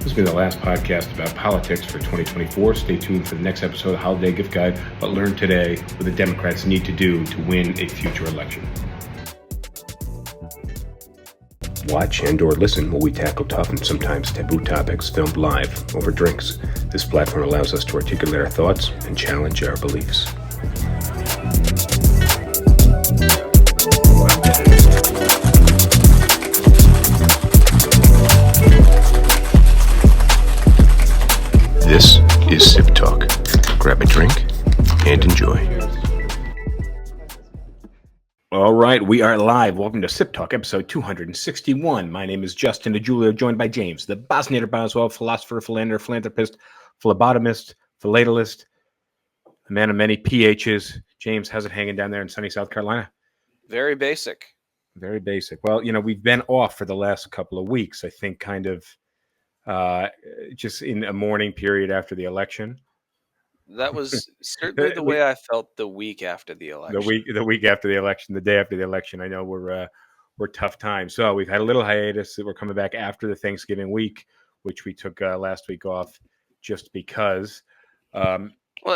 This has been the last podcast about politics for 2024. Stay tuned for the next episode of Holiday Gift Guide, but learn today what the Democrats need to do to win a future election. Watch and or listen while we tackle tough and sometimes taboo topics filmed live over drinks. This platform allows us to articulate our thoughts and challenge our beliefs. This is SipTalk. Grab a drink and enjoy. All right, we are live. Welcome to SipTalk, episode 261. My name is Justin DiGiulio, joined by James, the Bosnian Boswell, philosopher, philanderer, philanthropist, phlebotomist, philatelist, a man of many PHs. James, how's it hanging down there in sunny South Carolina? Very basic. Very basic. Well, we've been off for the last couple of weeks, I think, kind of just in a mourning period after the election. That was certainly the way I felt the week after the election. The week after the election, the day after the election. I know we're tough times. So we've had a little hiatus. We're coming back after the Thanksgiving week, which we took last week off just because. Well,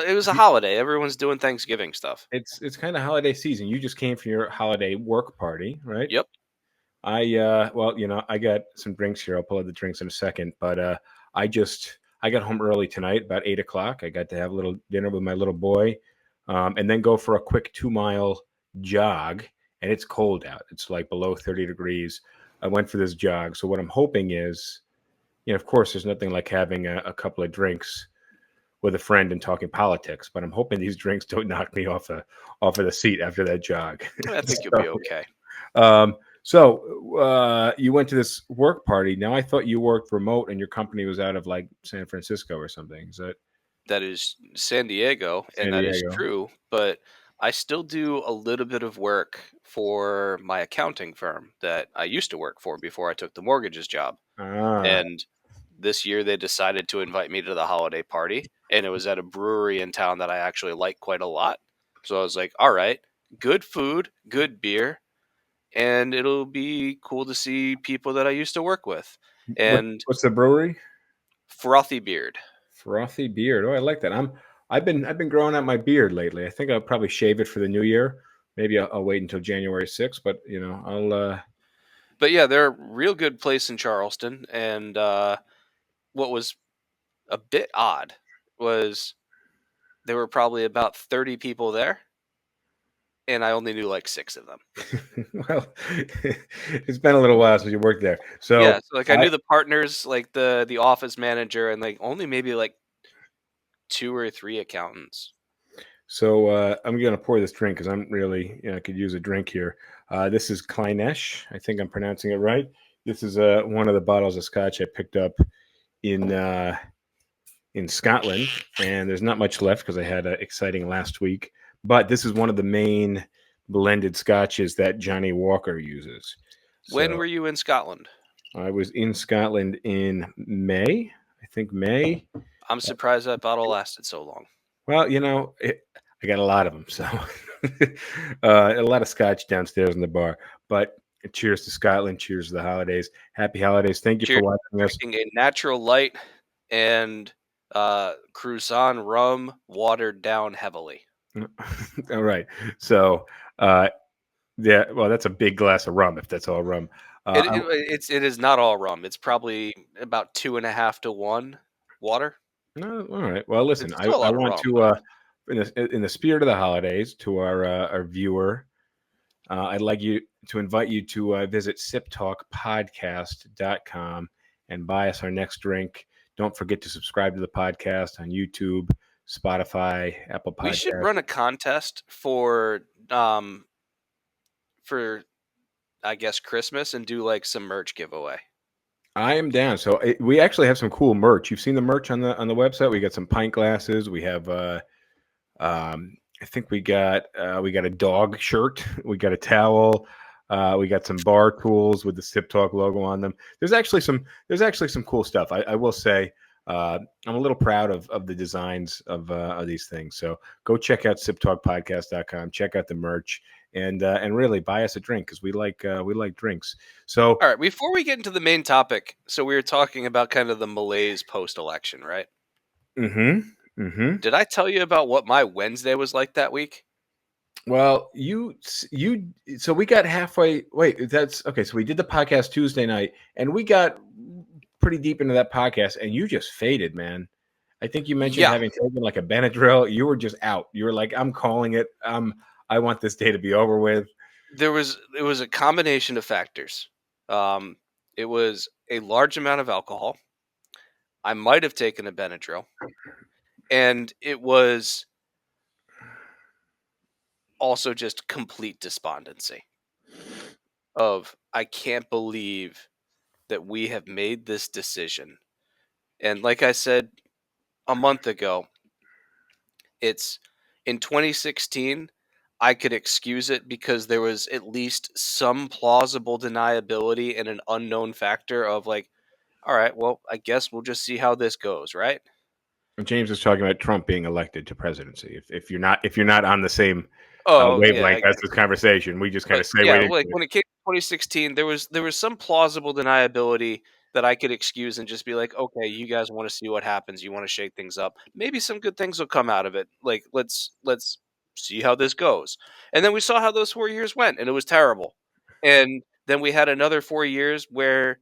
it was a holiday. Everyone's doing Thanksgiving stuff. It's kind of holiday season. You just came from your holiday work party, right? Yep. I got some drinks here. I'll pull out the drinks in a second, but I got home early tonight, about 8:00. I got to have a little dinner with my little boy, and then go for a quick 2-mile jog. And it's cold out. It's like below 30 degrees. I went for this jog. So what I'm hoping is, of course, there's nothing like having a couple of drinks with a friend and talking politics. But I'm hoping these drinks don't knock me off of the seat after that jog. I think you'll be okay. So you went to this work party. Now I thought you worked remote and your company was out of like San Francisco or something. That is San Diego, and that is true. But I still do a little bit of work for my accounting firm that I used to work for before I took the mortgages job. And this year they decided to invite me to the holiday party, and it was at a brewery in town that I actually like quite a lot. So I was like, all right, good food, good beer. And it'll be cool to see people that I used to work with. And what's the brewery? Frothy Beard. Frothy Beard. Oh, I like that. I've been growing out my beard lately. I think I'll probably shave it for the new year. Maybe I'll wait until January 6th, but I'll. But yeah, they're a real good place in Charleston. And what was a bit odd was there were probably about 30 people there. And I only knew like 6 of them. Well, it's been a little while since you worked there. So yeah, so I knew the partners, like the office manager, and like only maybe like 2 or 3 accountants. So I'm going to pour this drink because I'm really, I could use a drink here. This is Kleinesh. I think I'm pronouncing it right. This is one of the bottles of scotch I picked up in Scotland, and there's not much left because I had an exciting last week. But this is one of the main blended scotches that Johnny Walker uses. When were you in Scotland? I was in Scotland in May. I think May. I'm surprised that bottle lasted so long. Well, I got a lot of them, so a lot of scotch downstairs in the bar. But cheers to Scotland. Cheers to the holidays. Happy holidays. Thank you for watching us. A natural light and Cruzan rum watered down heavily. All right. So, yeah, well, that's a big glass of rum if that's all rum. It is not all rum. It's probably about 2.5 to 1 water. No, all right. Well, listen, I want to, in the spirit of the holidays, to our viewer, I'd like to invite you to visit SipTalkPodcast.com and buy us our next drink. Don't forget to subscribe to the podcast on YouTube, Spotify, Apple Podcasts. We should run a contest for I guess Christmas and do like some merch giveaway. I am down. So we actually have some cool merch. You've seen the merch on the website. We got some pint glasses. We have I think we got a dog shirt. We got a towel. We got some bar tools with the SipTalk logo on them. There's actually some cool stuff. I will say I'm a little proud of the designs of these things. So go check out SipTalkPodcast.com. Check out the merch and really buy us a drink because we like drinks. So All right, before we get into the main topic, so we were talking about kind of the malaise post-election, right? Did I tell you about what my Wednesday was like that week? Well, so we got halfway. Wait, that's okay. So we did the podcast Tuesday night, and we got pretty deep into that podcast, and you just faded, man. I think you mentioned Yeah, having taken like a Benadryl. You were just out. You were like, "I'm calling it. I want this day to be over with." it was a combination of factors. Um, it was a large amount of alcohol. I might have taken a Benadryl, and it was also just complete despondency of I can't believe that we have made this decision. And like I said a month ago, it's in 2016 I could excuse it because there was at least some plausible deniability and an unknown factor of like, all right, well, I guess we'll just see how this goes, right? James is talking about Trump being elected to presidency. If you're not on the same Oh yeah, wavelength as this conversation, we just kind but of segue yeah, into like it. when it came to 2016, there was some plausible deniability that I could excuse and just be like, okay, you guys want to see what happens, you want to shake things up. Maybe some good things will come out of it. Like let's see how this goes. And then we saw how those 4 years went, and it was terrible. And then we had another 4 years where,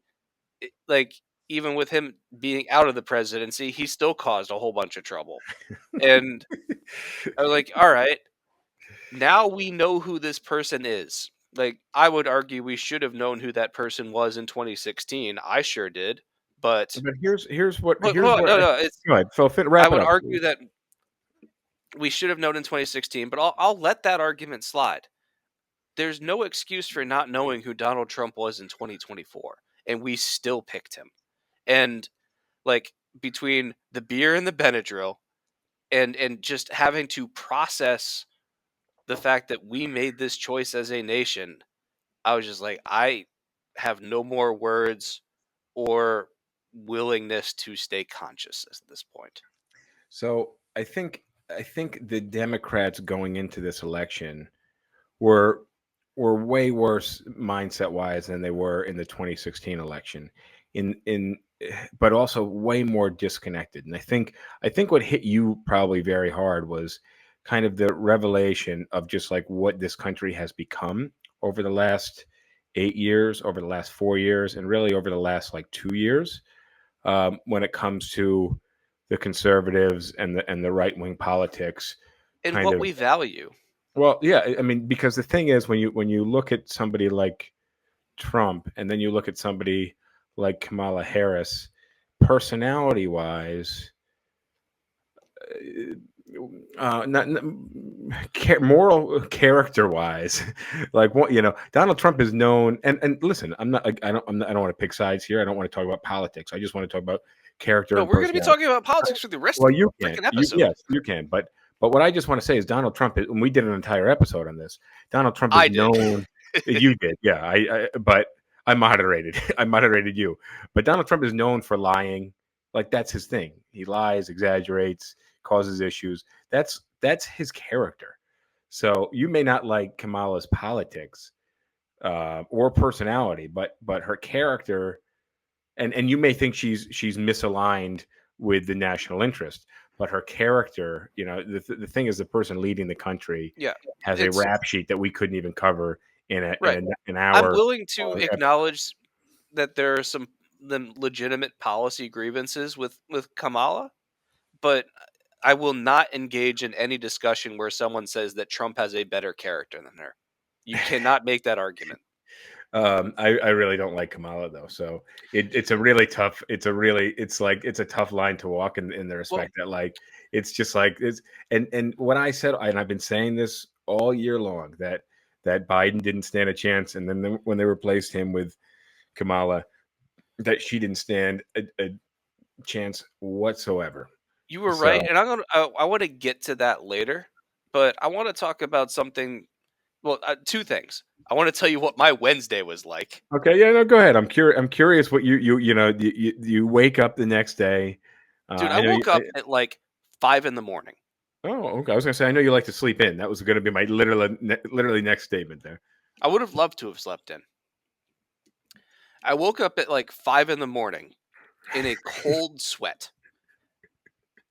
like, even with him being out of the presidency, he still caused a whole bunch of trouble. And I was like, all right, now we know who this person is. Like, I would argue we should have known who that person was in 2016. I sure did. But But here's what no, no, it's go ahead, Phil. I Wrap it would up, argue please. that we should have known in 2016, but I'll let that argument slide. There's no excuse for not knowing who Donald Trump was in 2024, and we still picked him. And like between the beer and the Benadryl and just having to process the fact that we made this choice as a nation, I was just like, I have no more words or willingness to stay conscious at this point. So I think the Democrats going into this election were way worse mindset wise than they were in the 2016 election. In But also way more disconnected. And I think what hit you probably very hard was kind of the revelation of just like what this country has become over the last 8 years, over the last 4 years, and really over the last like 2 years, when it comes to the conservatives and the right wing politics. And Kind what of, we value. well, yeah, I mean, because the thing is, when you look at somebody like Trump, and then you look at somebody like Kamala Harris, personality wise, moral character wise, like what Donald Trump is known. And listen, I don't want to pick sides here. I don't want to talk about politics. I just want to talk about character No, and we're going to be personality. talking about politics for the rest Well, of you the can. freaking episode. Yes, you can. But what I just want to say is Donald Trump. And we did an entire episode on this. Donald Trump is I did. known. You did, yeah. But I moderated. I moderated you. But Donald Trump is known for lying. Like that's his thing. He lies, exaggerates, causes issues. That's his character. So you may not like Kamala's politics or personality, but her character, and you may think she's misaligned with the national interest, but her character, the thing is, the person leading the country Yeah, has a it's rap sheet that we couldn't even cover right. an I'm hour. willing to acknowledge that there are some legitimate policy grievances with Kamala, but I will not engage in any discussion where someone says that Trump has a better character than her. You cannot make that argument. I really don't like Kamala though, so it's a really tough. It's a tough line to walk in the Well, respect that like it's just like it's and what I said, and I've been saying this all year long, that Biden didn't stand a chance, and then when they replaced him with Kamala, that she didn't stand a chance whatsoever. you were So right, and I want to get to that later, but I want to talk about something. Well, two things. I want to tell you what my Wednesday was like. okay, yeah, no, go ahead. I'm curious. I'm curious what you wake up the next day. Dude, I I know you. woke up at like 5 in the morning. Oh, okay. I was gonna say I know you like to sleep in. That was going to be my literally next statement there. I would have loved to have slept in. I woke up at like 5 in the morning in a cold sweat.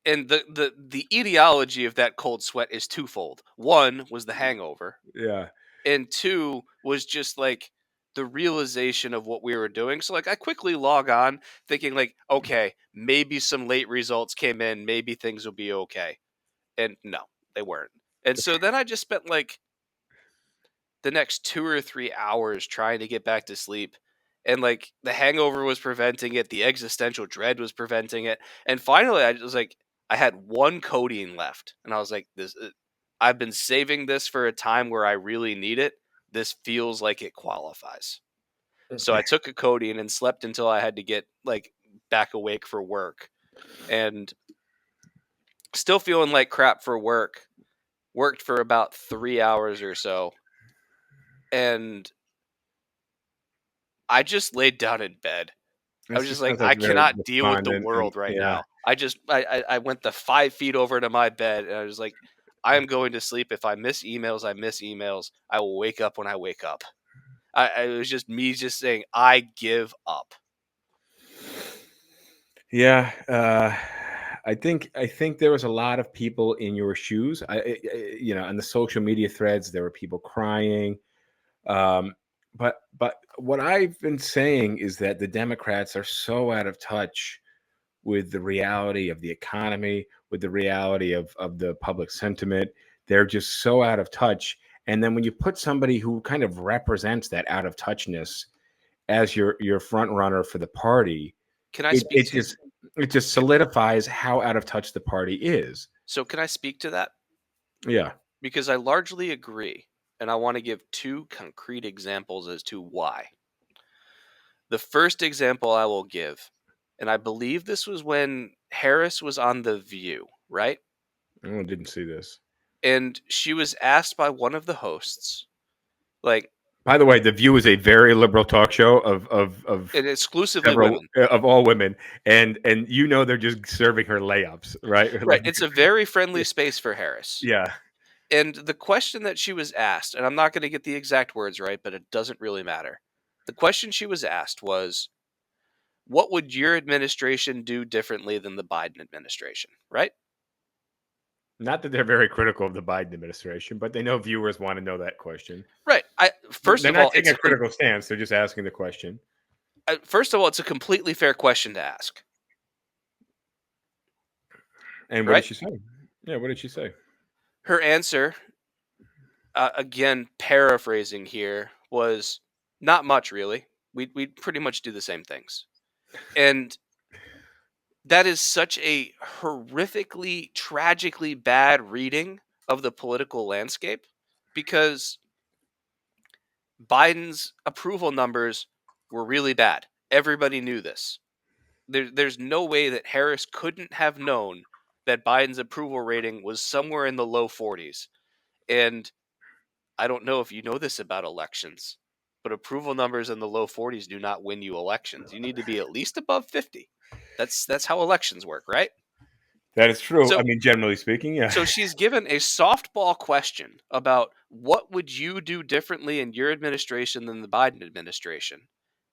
And the etiology of that cold sweat is twofold. One was the hangover, Yeah. and two was just like the realization of what we were doing. So like I quickly log on thinking like, okay, maybe some late results came in, maybe things will be okay. And no, they weren't. And so then I just spent like the next 2 or 3 hours trying to get back to sleep. And like the hangover was preventing it, the existential dread was preventing it. And finally, I was like, I had one codeine left. And I was like, this, I've been saving this for a time where I really need it. This feels like it qualifies. So I took a codeine and slept until I had to get like back awake for work. And still feeling like crap for work. Worked for about 3 hours or so. And I just laid down in bed. I This was just just like, sounds like I very cannot deal with the despondent and world right yeah. now. I went the 5 feet over to my bed and I was like, I am going to sleep. If I miss emails, I miss emails. I will wake up when I wake up. It was just me just saying, I give up. Yeah, I think there was a lot of people in your shoes. On the social media threads, there were people crying. Um, but what I've been saying is that the Democrats are so out of touch with the reality of the economy, with the reality of the public sentiment. They're just so out of touch. And then when you put somebody who kind of represents that out of touchness as your front runner for the party, Can I it speak it to just it just solidifies how out of touch the party is. so can I speak to that? Yeah. Because I largely agree. And I want to give two concrete examples as to why. The first example I will give, and I believe this was when Harris was on The View, right? Oh, didn't see this. And she was asked by one of the hosts, like, By the way, The View is a very liberal talk show of and exclusively several women. of all women, and they're just serving her layups, right? Right. Like, It's a very friendly space for Harris. yeah, And the question that she was asked, and I'm not going to get the exact words right, but it doesn't really matter. The question she was asked was, what would your administration do differently than the Biden administration? Right? not that they're very critical of the Biden administration, but they know viewers want to know that question. Right. First They're of not all, taking a critical stance; they're just asking the question. it's a completely fair question to ask. And what did Right? she say? Yeah, what did she say? Her answer, again paraphrasing here, was not much really. We pretty much do the same things, and that is such a horrifically, tragically bad reading of the political landscape because Biden's approval numbers were really bad. Everybody knew this. There's no way that Harris couldn't have known that Biden's approval rating was somewhere in the low 40s. And I don't know if you know this about elections, but approval numbers in the low 40s do not win you elections. You need to be at least above 50. That's how elections work, right? That is true. I So mean, generally speaking, yeah. so she's given a softball question about what would you do differently in your administration than the Biden administration?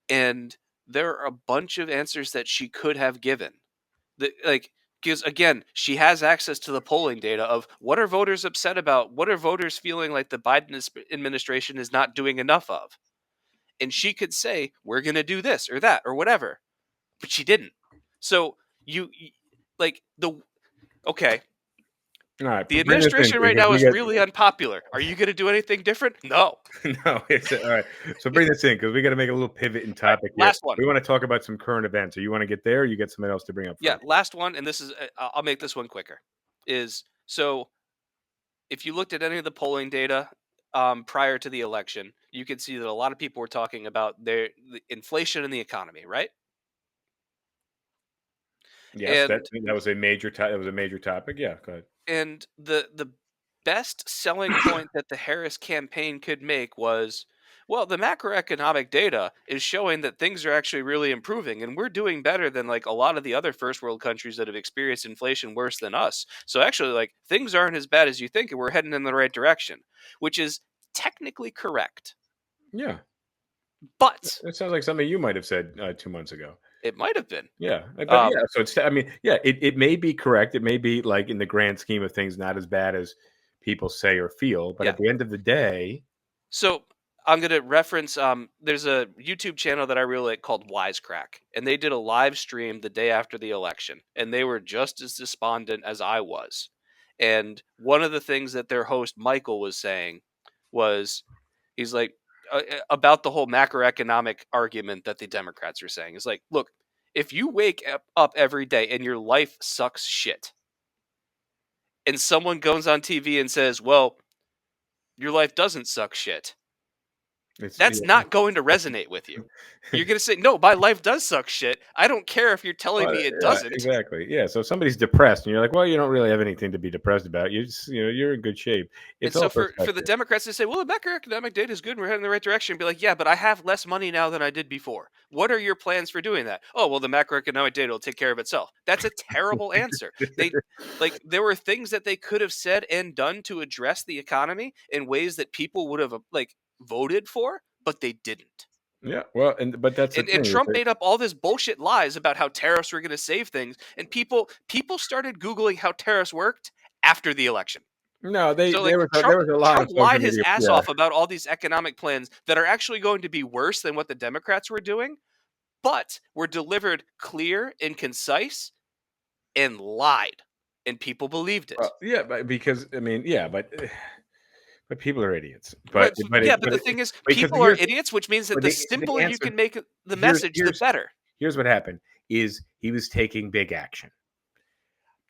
And there are a bunch of answers that she could have given. Like, because again, she has access to the polling data of what are voters upset about, what are voters feeling like the Biden administration is not doing enough of, and she could say we're going to do this or that or whatever, but she didn't. So like the okay, All right, the bring this in administration right because now we is got really unpopular. Are you going to do anything different? No. no. It's all right. So bring this in because we got to make a little pivot in All right, topic here. last one. We want to talk about some current events. So you want to get there? Or you get something else to bring up Yeah, first? last one, and this is I'll make this one quicker. Is so if you looked at any of the polling data prior to the election, you could see that a lot of people were talking about the inflation in the economy, right? Yes, that And that was a major that was a major topic. Yeah, go ahead. and the best selling point that the Harris campaign could make was, Well, the macroeconomic data is showing that things are actually really improving, and we're doing better than like a lot of the other first world countries that have experienced inflation worse than us. So actually, like things aren't as bad as you think, and we're heading in the right direction, which is technically correct. Yeah, But that sounds like something you might have said 2 months ago. it might have been. Yeah, but Um, yeah, so it's. I mean, yeah, it may be correct. It may be like in the grand scheme of things, not as bad as people say or feel. But yeah. at the end of the day, So I'm gonna reference. There's a YouTube channel that I really like called Wisecrack, and they did a live stream the day after the election, and they were just as despondent as I was. And one of the things that their host Michael was saying was, he's like about the whole macroeconomic argument that the Democrats are saying. Is like, look, if you wake up every day and your life sucks shit, and someone goes on TV and says, "Well, your life doesn't suck shit," it's that's not going to resonate with you. You're going to say, "No, my life does suck shit. I don't care if you're telling well, me it yeah, doesn't." exactly. Yeah, so if somebody's depressed, and you're like, well, you don't really have anything to be depressed about. You just, you're in good shape. And It's so all for the perspective. Democrats to say, "Well, the macroeconomic data is good and we're heading in the right direction," be like, "Yeah, but I have less money now than I did before. What are your plans for doing that?" "Oh, well, the macroeconomic data will take care of itself." That's a terrible answer. They like there were things that they could have said and done to address the economy in ways that people would have like voted for, but they didn't. Yeah, well, but that's the And thing. Is Trump that, made up all this bullshit lies about how tariffs were going to save things, and people started googling how tariffs worked after the election. no, So like there was a lot on Trump social lied his media. ass Yeah, off about all these economic plans that are actually going to be worse than what the Democrats were doing, but were delivered clear and concise and lied, and people believed it. yeah, but because I mean, yeah, but people are idiots. Right? Yeah, but the thing is, Because people are idiots, which means that but the the simpler you answer can make the here's message, the here's better. here's what happened is he was taking big action.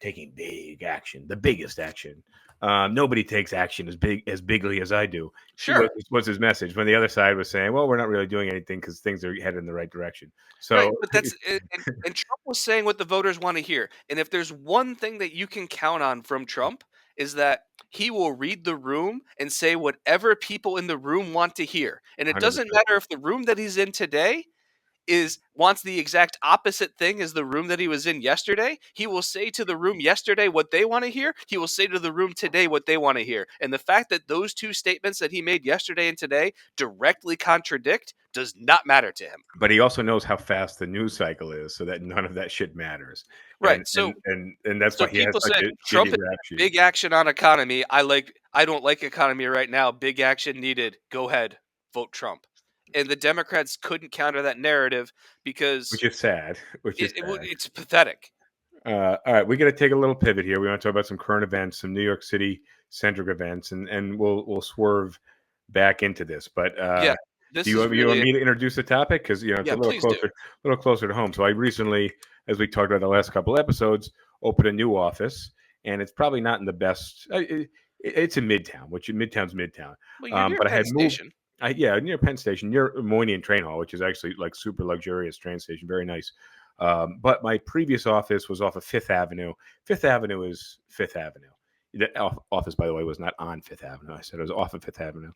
Taking big action, the biggest action. Nobody takes action as bigly as I do. Sure. Was his message when the other side was saying, "Well, we're not really doing anything because things are headed in the right direction." Right, So, but and Trump was saying what the voters want to hear. And if there's one thing that you can count on from Trump is that he will read the room and say whatever people in the room want to hear. And it doesn't 100%. matter if the room that he's in today is wants the exact opposite thing as the room that he was in yesterday. He will say to the room yesterday what they want to hear. He will say to the room today what they want to hear. And the fact that those two statements that he made yesterday and today directly contradict does not matter to him. But he also knows how fast the news cycle is, so that none of that shit matters, Right. So and that's So why he has people such said a Trump shitty is rap sheet. big action on economy. I don't like economy right now. Big action needed. Go ahead, vote Trump. And the Democrats couldn't counter that narrative because Which is sad. Which is sad. it's pathetic. All right, we got to take a little pivot here. We want to talk about some current events, some New York City centric events, and we'll swerve back into this. But Yeah, do this you is you want really me to introduce the topic because it's yeah. Please do. a little closer to home. So I recently, as we talked about the last couple episodes, opened a new office, and it's probably not in the best. It's in Midtown, which Midtown's Midtown. Well, you're near But I Penn had moved. Station. Yeah, near Penn Station, near Moynihan Train Hall, which is actually like super luxurious train station, very nice. But my previous office was off of Fifth Avenue. Fifth Avenue is Fifth Avenue. The office, by the way, was not on Fifth Avenue. I said it was off of Fifth Avenue,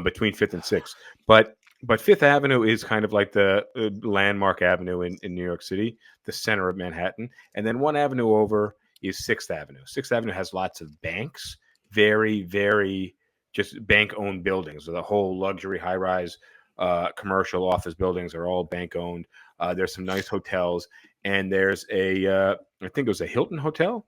between Fifth and Sixth. But Fifth Avenue is kind of like the landmark avenue in New York City, the center of Manhattan. And then one avenue over is Sixth Avenue. Sixth Avenue has lots of banks, very, very just bank owned buildings. So the whole luxury high rise commercial office buildings are all bank owned. There's some nice hotels, and there's I think it was a Hilton hotel,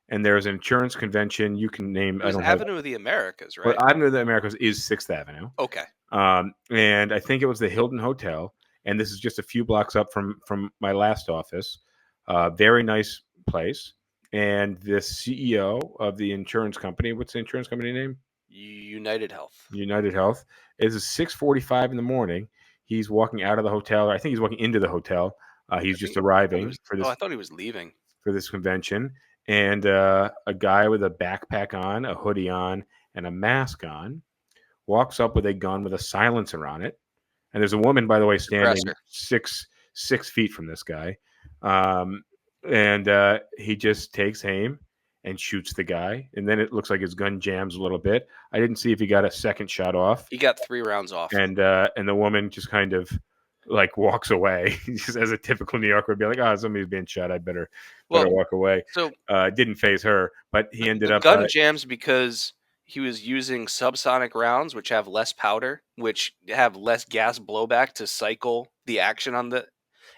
and there's an insurance convention. You can name, It I was don't have, Avenue of the Americas, but right? Avenue of the Americas is Sixth Avenue, Okay. and I think it was the Hilton Hotel, and this is just a few blocks up from my last office. Very nice place, and the CEO of the insurance company. What's the insurance company name? United Health. United Health. Is 6:45 in the morning. He's walking out of the hotel. I think he's walking into the hotel. He's just I thought he arriving was. Oh, I thought he was leaving. for this convention, and a guy with a backpack on, a hoodie on, and a mask on walks up with a gun with a silencer on it. And there's a woman, by the way, standing Suppressor. six feet from this guy, and he just takes aim and shoots the guy. And then it looks like his gun jams a little bit. I didn't see if he got a second shot off. He got 3 rounds off. And the woman just kind of like walks away, just as a typical New Yorker would be like, "Oh, somebody's being shot. I better walk away." So didn't phase her, but he ended up gun jams because he was using subsonic rounds, which have less powder, which have less gas blowback to cycle the action on the,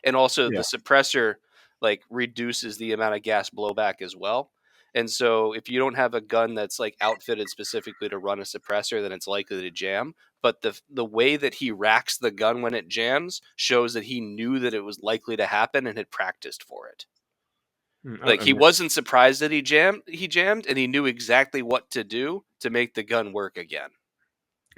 and also the suppressor like reduces the amount of gas blowback as well. And so if you don't have a gun that's like outfitted specifically to run a suppressor, then it's likely to jam. But the way that he racks the gun when it jams shows that he knew that it was likely to happen and had practiced for it. Like he wasn't surprised that he jammed, and he knew exactly what to do to make the gun work again.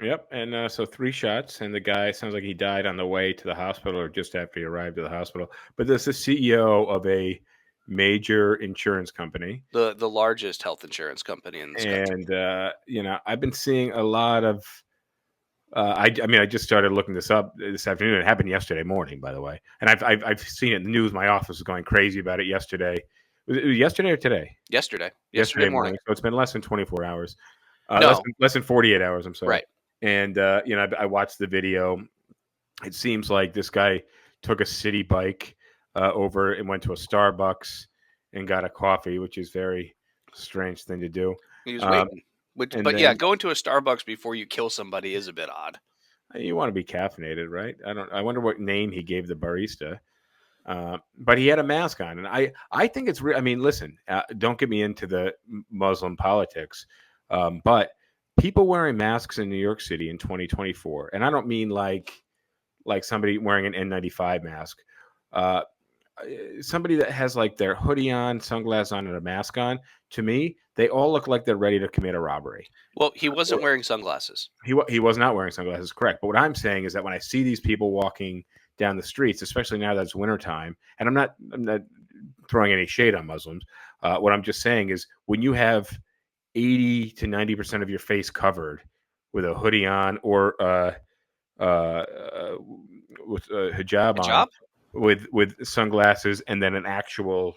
Yep, and so 3 shots, and the guy sounds like he died on the way to the hospital or just after he arrived at the hospital. But this is the CEO of a major insurance company, the largest health insurance company in this country. And I've been seeing a lot of. I mean, I just started looking this up this afternoon. It happened yesterday morning, by the way, and I've seen it in the news. My office was going crazy about it yesterday. Was it yesterday or today? Yesterday morning. So it's been less than 24 hours. No. Less than 48 hours. I'm sorry. Right. And I watched the video. It seems like this guy took a city bike over and went to a Starbucks and got a coffee, which is very strange thing to do. He was waiting. Going to a Starbucks before you kill somebody is a bit odd. You want to be caffeinated, right? I wonder what name he gave the barista. But he had a mask on, and I think it's real. I mean, listen, don't get me into the Muslim politics, but people wearing masks in New York City in 2024, and I don't mean like somebody wearing an N95 mask. Somebody that has like their hoodie on, sunglasses on, and a mask on, to me, they all look like they're ready to commit a robbery. Well, he wasn't wearing sunglasses. He was not wearing sunglasses, correct. But what I'm saying is that when I see these people walking down the streets, especially now that it's wintertime, and I'm not throwing any shade on Muslims. What I'm just saying is when you have 80 to 90% of your face covered with a hoodie on or with a hijab on, with sunglasses and then an actual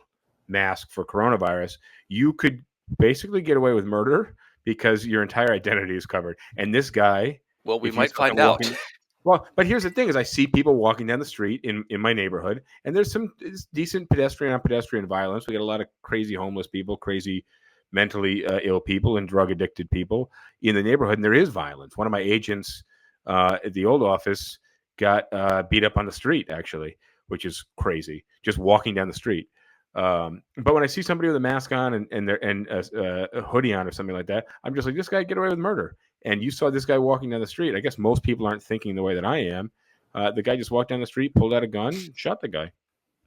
mask for coronavirus, you could basically get away with murder because your entire identity is covered. And this guy, well, we might find out. Well, but here's the thing: is I see people walking down the street in my neighborhood, and there's some decent pedestrian on pedestrian violence. We got a lot of crazy homeless people, crazy mentally ill people, and drug addicted people in the neighborhood, and there is violence. One of my agents at the old office got beat up on the street, actually, which is crazy, just walking down the street. But when I see somebody with a mask on and a hoodie on or something like that, I'm just like, this guy get away with murder. And you saw this guy walking down the street. I guess most people aren't thinking the way that I am. The guy just walked down the street, pulled out a gun, shot the guy,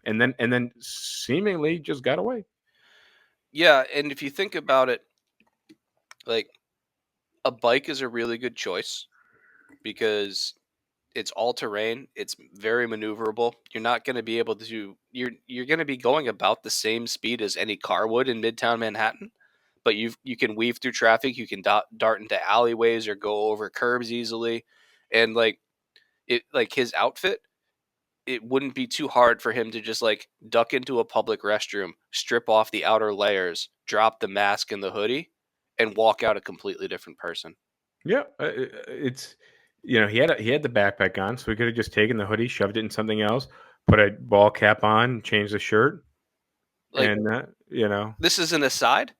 and then seemingly just got away. Yeah, and if you think about it, like a bike is a really good choice because it's all terrain. It's very maneuverable. You're not going to be able to. You're going to be going about the same speed as any car would in Midtown Manhattan, but you can weave through traffic. You can dart into alleyways or go over curbs easily, and like his outfit, it wouldn't be too hard for him to just like duck into a public restroom, strip off the outer layers, drop the mask and the hoodie, and walk out a completely different person. Yeah, it's he had the backpack on, so he could have just taken the hoodie, shoved it in something else, put a ball cap on, changed the shirt, and This is an aside.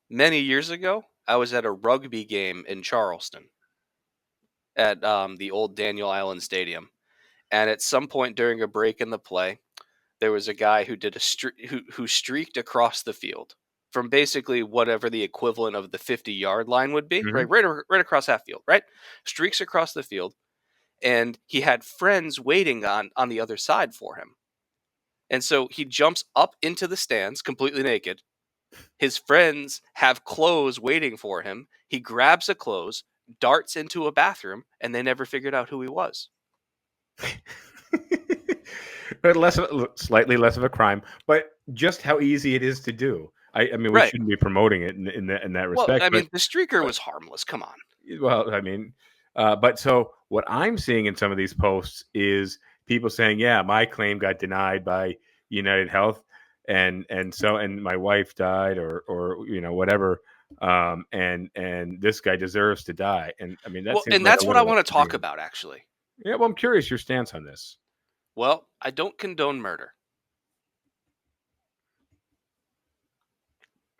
Many years ago, I was at a rugby game in Charleston at the old Daniel Island Stadium, and at some point during a break in the play, there was a guy who did who streaked across the field from basically whatever the equivalent of the 50-yard line would be, Mhm. right across half field, right? Streaks across the field, and he had friends waiting on the other side for him. And so he jumps up into the stands completely naked. His friends have clothes waiting for him. He grabs a clothes, darts into a bathroom, and they never figured out who he was. But slightly less of a crime, but just how easy it is to do. I mean, we shouldn't be promoting it in that respect. Well, I mean, the streaker was harmless. Come on. Well, I mean, but so what I'm seeing in some of these posts is people saying, "Yeah, my claim got denied by United Health." and my wife died, or whatever, and this guy deserves to die. And I mean, that Well, seems and like a that's what I little want to talk extreme. about, actually. Yeah, well, I'm curious your stance on this. Well, I don't condone murder.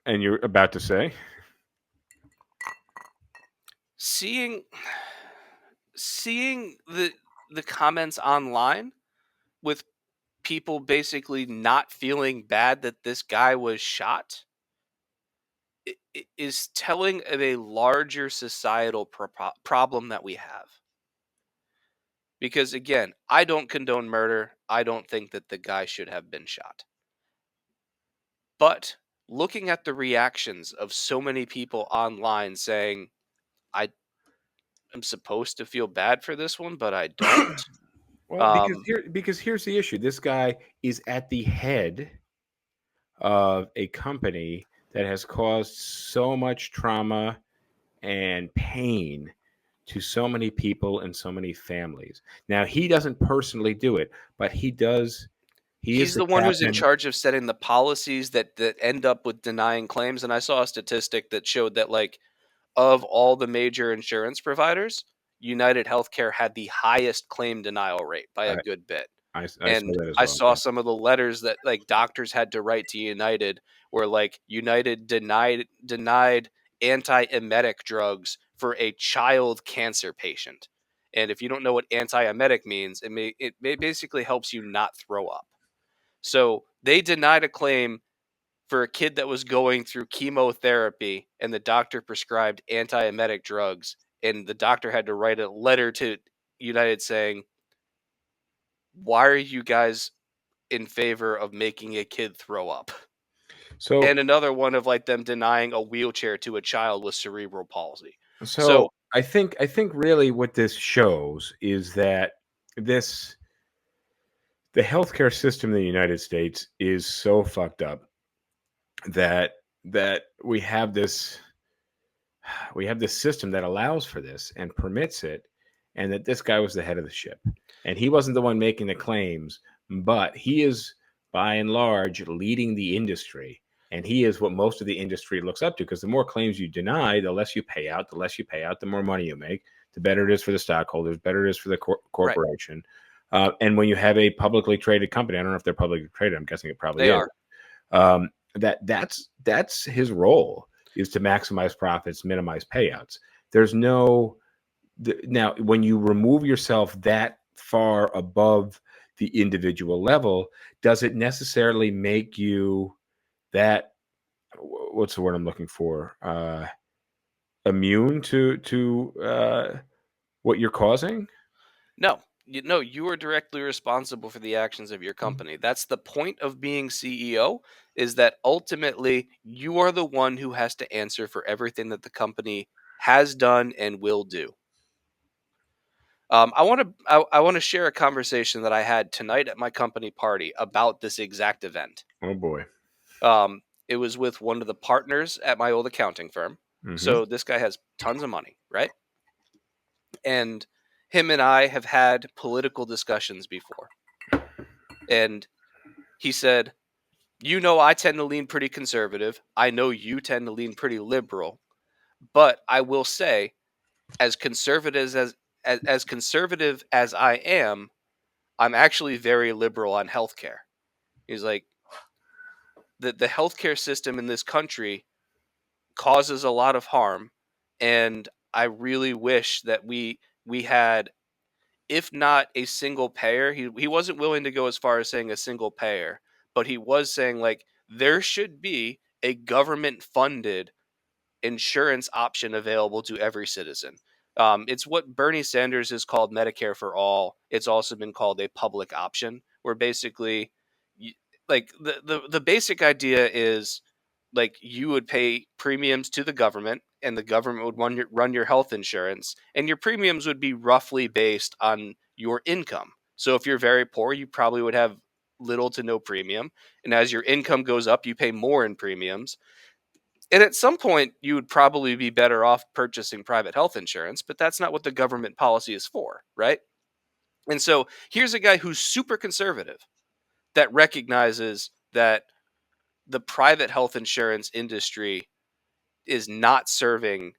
And you're about to say? Seeing the comments online with people basically not feeling bad that this guy was shot is telling of a larger societal problem that we have. Because again, I don't condone murder. I don't think that the guy should have been shot. But looking at the reactions of so many people online saying, I am supposed to feel bad for this one, but I don't. Well, because here's the issue. This guy is at the head of a company that has caused so much trauma and pain to so many people and so many families. Now, he doesn't personally do it, but he does. He is He's the the one who's in captain. charge of setting the policies that end up with denying claims. And I saw a statistic that showed that, like, of all the major insurance providers, United Healthcare had the highest claim denial rate by a I, good bit. I saw And that as I well. saw Yeah. some of the letters that, like, doctors had to write to United, where, like, United denied antiemetic drugs for a child cancer patient. And if you don't know what antiemetic means, it basically helps you not throw up. So they denied a claim for a kid that was going through chemotherapy, and the doctor prescribed antiemetic drugs, and the doctor had to write a letter to United saying, why are you guys in favor of making a kid throw up? So And another one of, like, them denying a wheelchair to a child with cerebral palsy. so So I think really what this shows is that this the healthcare system in the United States is so fucked up that we have this system that allows for this and permits it, and that this guy was the head of the ship, and he wasn't the one making the claims, but he is by and large leading the industry, and he is what most of the industry looks up to, because the more claims you deny, the less you pay out, the more money you make, the better it is for the stockholders, better it is for the right, corporation. And when you have a publicly traded company, I don't know if they're publicly traded, I'm guessing it probably they is. are. That's his role, is to maximize profits, minimize payouts. There's no now when you remove yourself that far above the individual level, does it necessarily make you that what's the word I'm looking for? Immune to what you're causing? No, no, you are directly responsible for the actions of your company. That's the point of being CEO, is that ultimately you are the one who has to answer for everything that the company has done and will do. I want to share a conversation that I had tonight at my company party about this exact event. Oh boy. It was with one of the partners at my old accounting firm. Hmm. So this guy has tons of money, right? And him and I have had political discussions before. And he said, I tend to lean pretty conservative. I know you tend to lean pretty liberal. But I will say, as conservative as conservative as I am, I'm actually very liberal on healthcare. He's like, the healthcare system in this country causes a lot of harm, and I really wish that we had, if not a single payer, he wasn't willing to go as far as saying a single payer, but he was saying, like, there should be a government funded insurance option available to every citizen. It's what Bernie Sanders has called Medicare for all. It's also been called a public option, where basically, like, the basic idea is, like, you would pay premiums to the government, and the government would run your health insurance, and your premiums would be roughly based on your income. So if you're very poor, you probably would have little to no premium, and as your income goes up, you pay more in premiums. And at some point, you would probably be better off purchasing private health insurance, but that's not what the government policy is for, right? And so here's a guy who's super conservative that recognizes that the private health insurance industry is not serving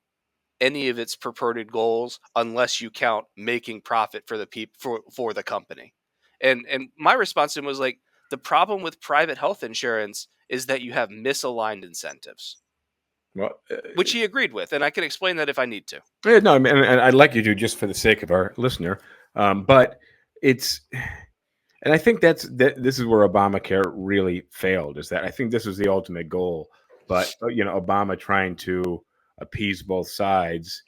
any of its purported goals unless you count making profit for the for the company. And my response to him was like, the problem with private health insurance is that you have misaligned incentives, Well, which he agreed with, and I can explain that if I need to. yeah, no, I mean, and I'd like you to, just for the sake of our listener, but it's, and I think this is where Obamacare really failed. Is that I think this was the ultimate goal, but Obama trying to appease both sides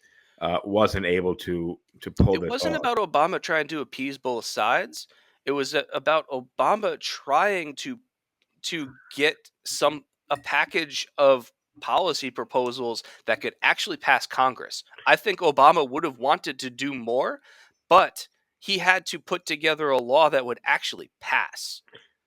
wasn't able to pull It this wasn't off. about Obama trying to appease both sides. It was about Obama trying to get a package of policy proposals that could actually pass Congress. I think Obama would have wanted to do more, but he had to put together a law that would actually pass.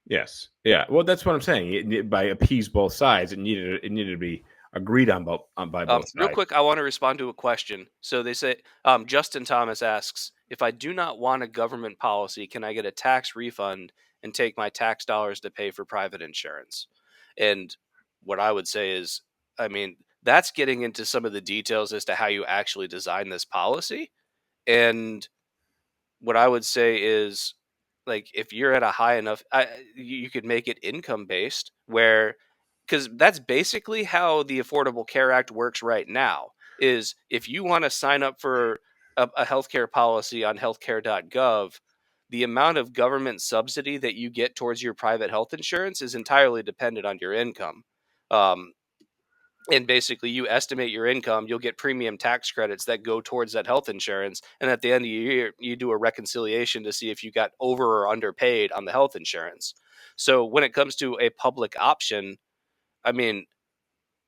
Yes, yeah. Well, that's what I'm saying. By appease both sides, it needed to be agreed on by both Real sides. quick, I want to respond to a question. So they say, Justin Thomas asks, if I do not want a government policy, can I get a tax refund and take my tax dollars to pay for private insurance? And what I would say is, I mean, that's getting into some of the details as to how you actually design this policy. And what I would say is, like, if you're at a high enough, you could make it income based, where, because that's basically how the Affordable Care Act works right now. Is if you want to sign up for a healthcare policy on healthcare.gov, the amount of government subsidy that you get towards your private health insurance is entirely dependent on your income. Um, and basically you estimate your income, you'll get premium tax credits that go towards that health insurance, and at the end of the year you do a reconciliation to see if you got over or underpaid on the health insurance. So when it comes to a public option, I mean,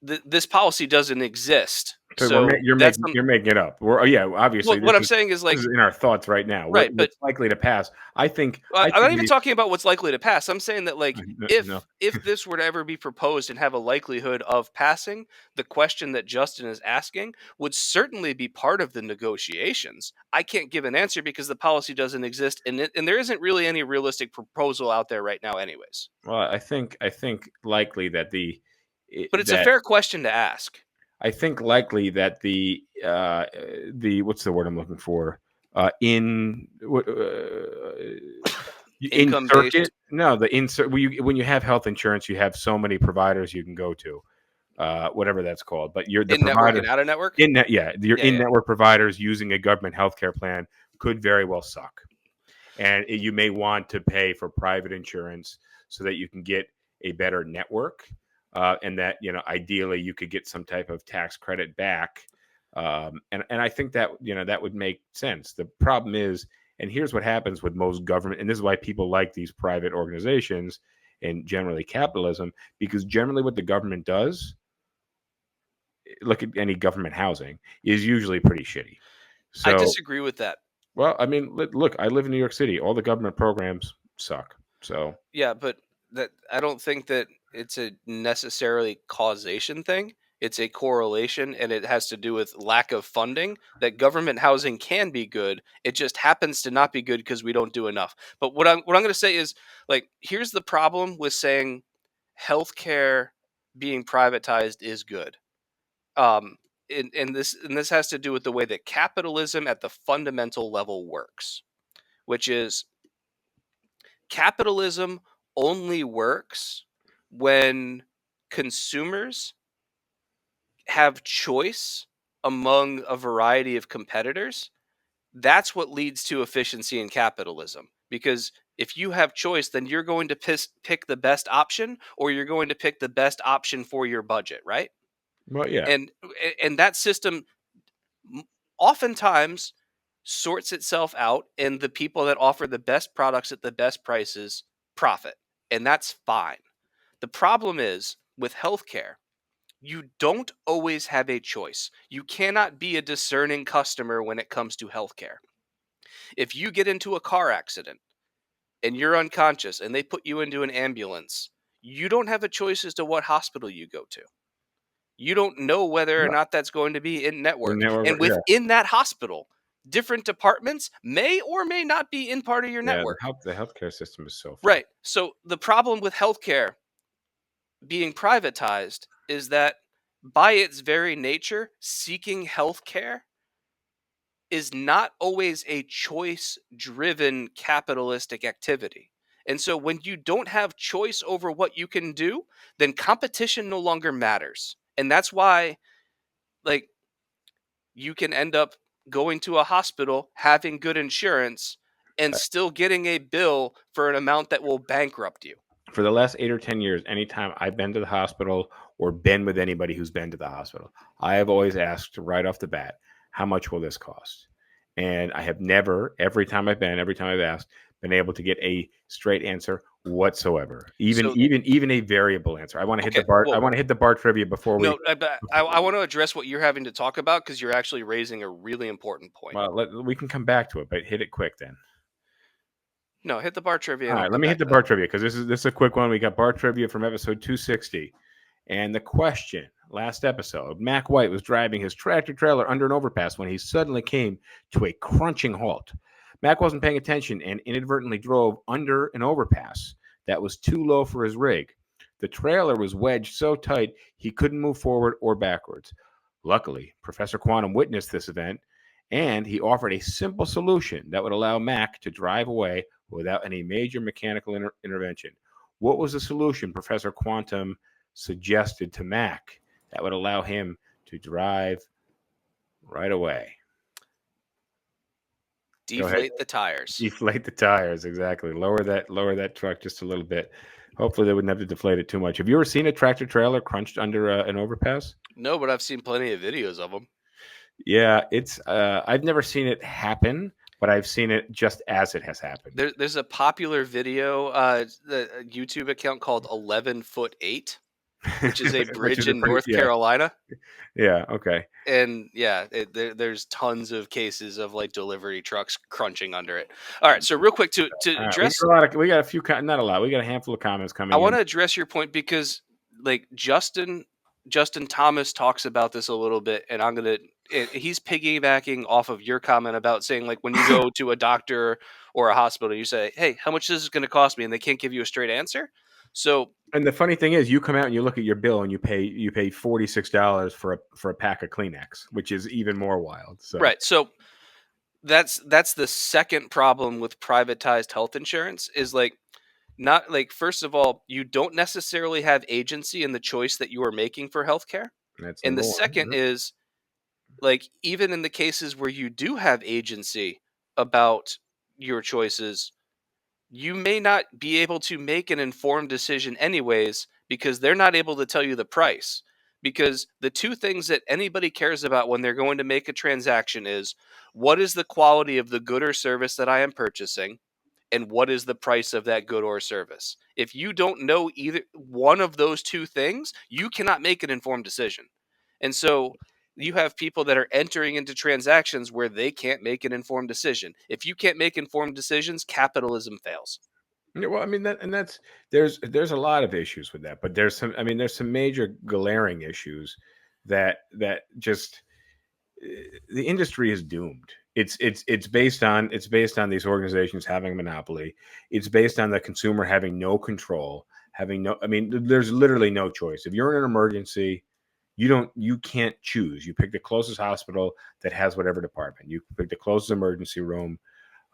this policy doesn't exist, So so that's you're making it up. Yeah, obviously what I'm saying is, this is like, in our thoughts right now. right, but What's likely to pass? I I'm think not even talking about what's likely to pass. I'm saying that, like, no. if this were to ever be proposed and have a likelihood of passing, the question that Justin is asking would certainly be part of the negotiations. I can't give an answer because the policy doesn't exist, and there isn't really any realistic proposal out there right now, anyways. Well, I think likely that But it's a that fair question to ask. I think likely that the what's the word I'm looking for? In what in Income based, circuit? No, the insert when you have health insurance, you have so many providers you can go to, whatever that's called. But you're the in network and provider out of network. in net, yeah, your Yeah, in yeah. network providers using a government healthcare plan could very well suck, and you may want to pay for private insurance so that you can get a better network, and that ideally you could get some type of tax credit back, and I think that that would make sense. The problem is, and here's what happens with most government, and this is why people like these private organizations and generally capitalism, because generally what the government does, look at any government housing, is usually pretty shitty. I So, disagree with that. well, I mean, look, I live in New York City. All the government programs suck. So, Yeah, but that I don't think that it's a necessarily causation thing. It's a correlation, and it has to do with lack of funding. That government housing can be good. It just happens to not be good because we don't do enough. But what I'm going to say is, like, here's the problem with saying healthcare being privatized is good. Um, and this has to do with the way that capitalism at the fundamental level works, which is capitalism only works when consumers have choice among a variety of competitors. That's what leads to efficiency in capitalism. Because if you have choice, then you're going to pick the best option, or you're going to pick the best option for your budget, right? well, yeah. And that system oftentimes sorts itself out, and the people that offer the best products at the best prices profit, and that's fine. The problem is with healthcare, you don't always have a choice. You cannot be a discerning customer when it comes to healthcare. If you get into a car accident and you're unconscious and they put you into an ambulance, you don't have a choice as to what hospital you go to. You don't know whether or No, not that's going to be in network. And yeah, within that hospital, different departments may or may not be in part of your yeah. network. The healthcare system is so fucked. Right. So the problem with healthcare being privatized is that by its very nature, seeking health care is not always a choice driven capitalistic activity. And so when you don't have choice over what you can do, then competition no longer matters. And that's why, like, you can end up going to a hospital, having good insurance, and still getting a bill for an amount that will bankrupt you. For the last 8 or 10 years, anytime I've been to the hospital or been with anybody who's been to the hospital, I have always asked right off the bat, how much will this cost? And I have never, every time I've asked, been able to get a straight answer whatsoever. So Even a variable answer. I want to hit the okay, bar. I well, want to hit the bar trivia before we. no, I want to address what you're having to talk about because you're actually raising a really important point. Well, we can come back to it, but hit it quick then. No, hit the bar trivia All and I'll right, let come me back hit the to that. bar trivia because this is a quick one. We got bar trivia from episode 260. And the question last episode, Mac White was driving his tractor trailer under an overpass when he suddenly came to a crunching halt. Mac wasn't paying attention and inadvertently drove under an overpass that was too low for his rig. The trailer was wedged so tight he couldn't move forward or backwards. Luckily, Professor Quantum witnessed this event and he offered a simple solution that would allow Mac to drive away without any major mechanical intervention. What was the solution Professor Quantum suggested to Mac that would allow him to drive right away? Deflate the tires. Deflate the tires, exactly. Lower that truck just a little bit. Hopefully they wouldn't have to deflate it too much. Have you ever seen a tractor trailer crunched under an overpass? No, but I've seen plenty of videos of them. Yeah, it's I've never seen it happen, but I've seen it just as it has happened. There's a popular video, the YouTube account called 11'8", which is a Which bridge is a in pretty North Carolina. yeah, okay. And yeah, there's tons of cases of like delivery trucks crunching under it. All right, so real quick to All right, address, we got a few not a lot. We got a handful of comments I coming want in. to address your point because like Justin Thomas talks about this a little bit, and he's piggybacking off of your comment about saying like when you go to a doctor or a hospital, you say, "Hey, how much is this going to cost me?" and they can't give you a straight answer. So, And the funny thing is, you come out and you look at your bill and you pay $46 for a pack of Kleenex, which is even more wild. So right. So that's the second problem with privatized health insurance is like not like first of all, you don't necessarily have agency in the choice that you are making for healthcare. that's And the number one. second is like even in the cases where you do have agency about your choices, you may not be able to make an informed decision anyways because they're not able to tell you the price. Because the two things that anybody cares about when they're going to make a transaction is what is the quality of the good or service that I am purchasing and what is the price of that good or service. If you don't know either one of those two things, you cannot make an informed decision. And so you have people that are entering into transactions where they can't make an informed decision. If you can't make informed decisions, capitalism fails. Yeah, well, I mean that's there's a lot of issues with that, but there's some major glaring issues that just the industry is doomed. It's based on these organizations having a monopoly. It's based on the consumer having no control, having no. I mean, there's literally no choice. If you're in an emergency, you can't choose. You pick the closest hospital that has whatever department. You pick the closest emergency room.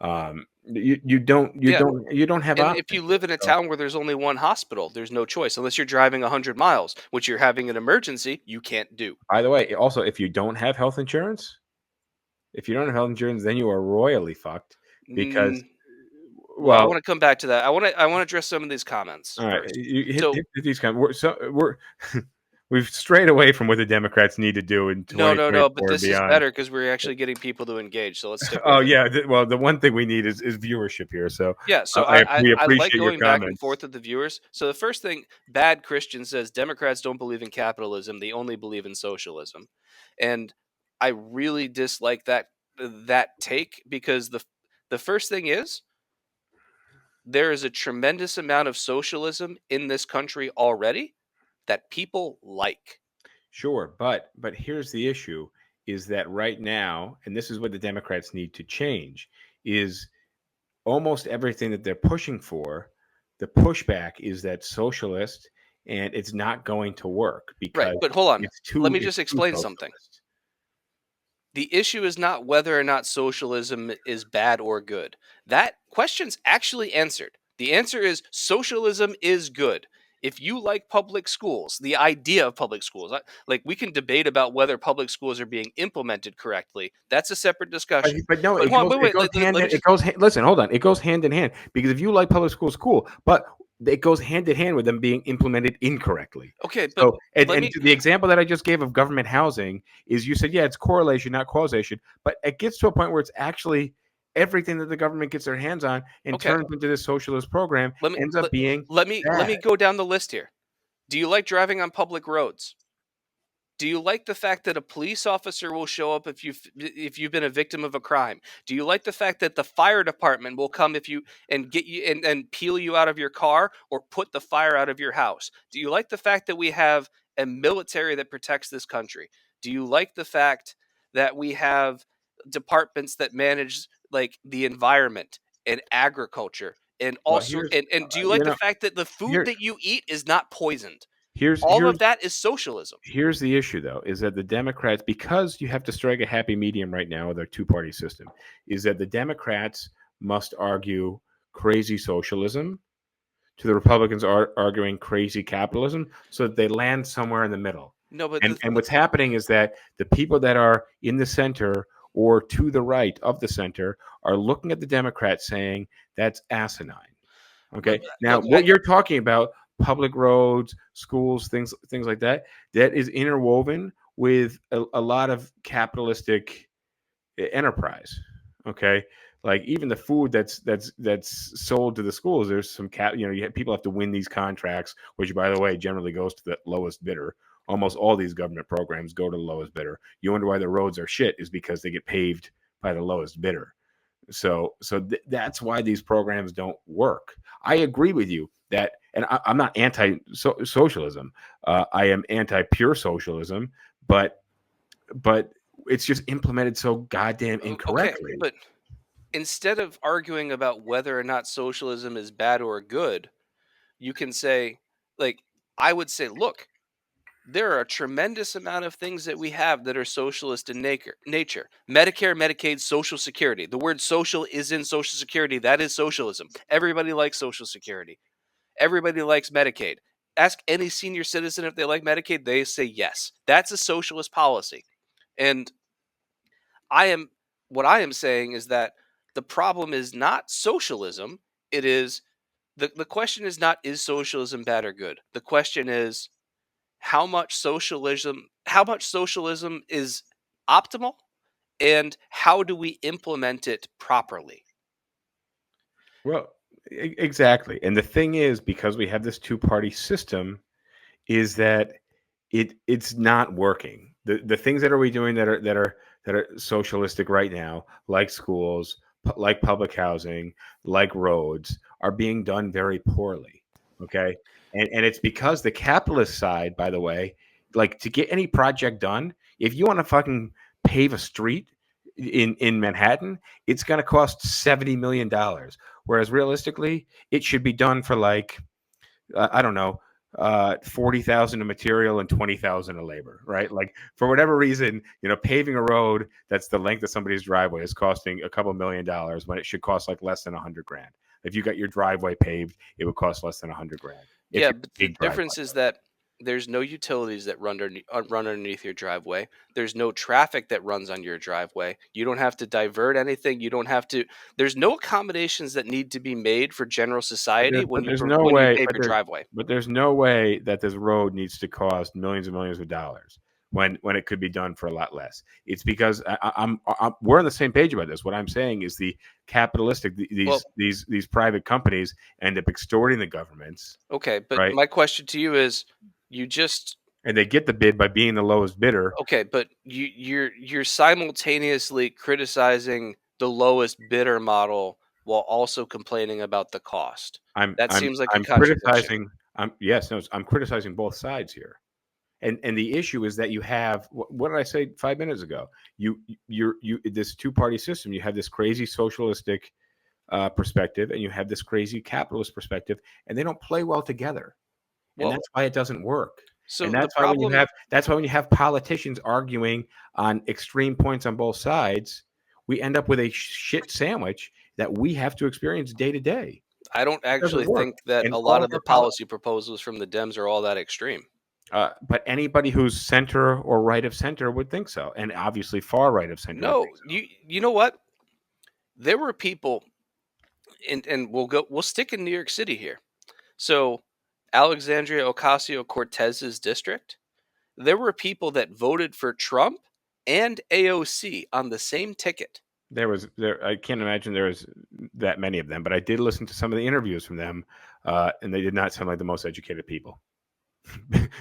Yeah. You don't have And if options. you live in a So, town where there's only one hospital, there's no choice. Unless you're driving 100 miles, which you're having an emergency, you can't do. by the way, also if you don't have health insurance, then you are royally fucked because Well, I well, want to come back to that. I want to address some of these comments all right, first. you So hit these kind. We're we've strayed away from what the Democrats need to do in no, but 2024 and this is beyond. better because we're actually getting people to engage. So let's stick Oh with it. yeah, well the one thing we need is viewership here. So Yeah, so I we I like appreciate your going back and comments. forth with the viewers. So the first thing, Bad Christian says Democrats don't believe in capitalism; they only believe in socialism, and I really dislike that take because the first thing is there is a tremendous amount of socialism in this country already that people like. Sure, but here's the issue: is that right now, and this is what the Democrats need to change, is almost everything that they're pushing for. The pushback is that socialist and it's not going to work because right. But hold on. Let me it's just too explain something. socialist. The issue is not whether or not socialism is bad or good. That question's actually answered. The answer is socialism is good. If you like public schools, the idea of public schools, like we can debate about whether public schools are being implemented correctly. That's a separate discussion. But no, But hold on, wait, it wait. goes hand Let me in, it just. goes listen, hold on. It goes hand in hand because if you like public schools, cool, but it goes hand in hand with them being implemented incorrectly. Okay, but So, let and me. the example that I just gave of government housing is you said, yeah, it's correlation, not causation, but it gets to a point where it's actually everything that the government gets their hands on and Okay, turns into this socialist program let me ends up being let bad. me go down the list here. Do you like driving on public roads? Do you like the fact that a police officer will show up if you've been a victim of a crime? Do you like the fact that the fire department will come if you and get you and peel you out of your car or put the fire out of your house? Do you like the fact that we have a military that protects this country? Do you like the fact that we have departments that manage like the environment and agriculture and Well, also here's and do you like the fact that the food here that you eat is not poisoned? here's All of here's that is socialism. here's the issue though, is that the Democrats, because you have to strike a happy medium right now with their two-party system, is that the Democrats must argue crazy socialism to the Republicans are arguing crazy capitalism so that they land somewhere in the middle. No, but And what's happening is that the people that are in the center or to the right of the center are looking at the Democrats saying that's asinine. Okay. Now, look, what you're talking about, public roads, schools, things like that, that is interwoven with a lot of capitalistic enterprise. Okay. Like even the food that's sold to the schools, there's some people have to win these contracts, which by the way generally goes to the lowest bidder. Almost all these government programs go to the lowest bidder. You wonder why the roads are shit is because they get paved by the lowest bidder. That's why these programs don't work. I agree with you that, and I'm not anti-socialism. I am anti-pure socialism, but it's just implemented so goddamn okay, incorrectly. but instead of arguing about whether or not socialism is bad or good, you can say, like, I would say, look, there are a tremendous amount of things that we have that are socialist in nature. Medicare, Medicaid, Social Security. The word social is in Social Security. That is socialism. Everybody likes Social Security. Everybody likes Medicaid. Ask any senior citizen if they like Medicaid, they say yes. That's a socialist policy. And I am what I am saying is that the problem is not socialism. It is the question is not is socialism bad or good. The question is how much socialism is optimal and how do we implement it properly. Well, exactly. And the thing is, because we have this two-party system, is that it's not working. The things that are we doing that are socialistic right now, like schools, like public housing, like roads, are being done very poorly. Okay, and it's because the capitalist side, by the way, like to get any project done, if you want to fucking pave a street in Manhattan, it's going to cost $70 million, whereas realistically, it should be done for like I don't know, 40,000 of material and 20,000 of labor, right? Like for whatever reason, paving a road that's the length of somebody's driveway is costing a couple $1 million when it should cost like less than 100 grand. If you got your driveway paved, it would cost less than 100 grand. If Yeah, you but the big driveway. difference is that there's no utilities that run underneath your driveway. There's no traffic that runs on your driveway. You don't have to divert anything. You don't have to. There's no accommodations that need to be made for general society But there's no when you way, pave your driveway. but there's no way that this road needs to cost millions and millions of dollars when it could be done for a lot less. It's because we're on the same page about this. What I'm saying is the capitalistic Well, these private companies end up extorting the governments, okay, but right? my question to you is, you just And they get the bid by being the lowest bidder. okay, but you're simultaneously criticizing the lowest bidder model while also complaining about the cost. I'm That I'm seems like a I'm contradiction. criticizing. I'm criticizing both sides here. And the issue is that you have what did I say 5 minutes ago? You this two-party system. You have this crazy socialistic perspective, and you have this crazy capitalist perspective, and they don't play well together. And that's why it doesn't work. So And the that's why problem, when you have politicians arguing on extreme points on both sides, we end up with a shit sandwich that we have to experience day to day. I don't It doesn't actually work. think that And a all lot of of the our policy proposals from the Dems are all that extreme. but anybody who's center or right of center would think so, and obviously far right of center would No, think so. you know what? There were people, and we'll stick in New York City here. So Alexandria Ocasio Cortez's district, there were people that voted for Trump and AOC on the same ticket. I can't imagine there was that many of them, but I did listen to some of the interviews from them, and they did not sound like the most educated people.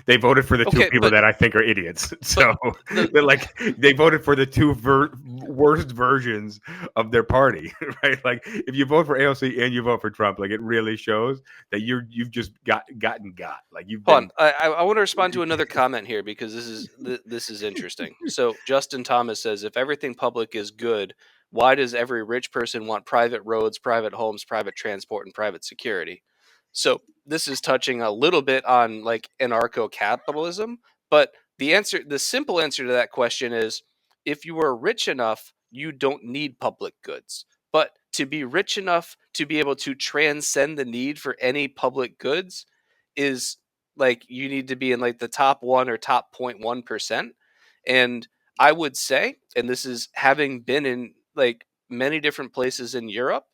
They voted for the two Okay, people that I think are idiots. So the they voted for the two worst versions of their party, right? Like if you vote for AOC and you vote for Trump, like it really shows that you've just gotten like you've hold been. on. I want to respond to another comment here because this is interesting. So Justin Thomas says, if everything public is good, why does every rich person want private roads, private homes, private transport, and private security? So this is touching a little bit on like anarcho-capitalism, but the simple answer to that question is, if you are rich enough, you don't need public goods. But to be rich enough to be able to transcend the need for any public goods is like you need to be in like the top 1 or top 0.1%. And I would say, and this is having been in like many different places in Europe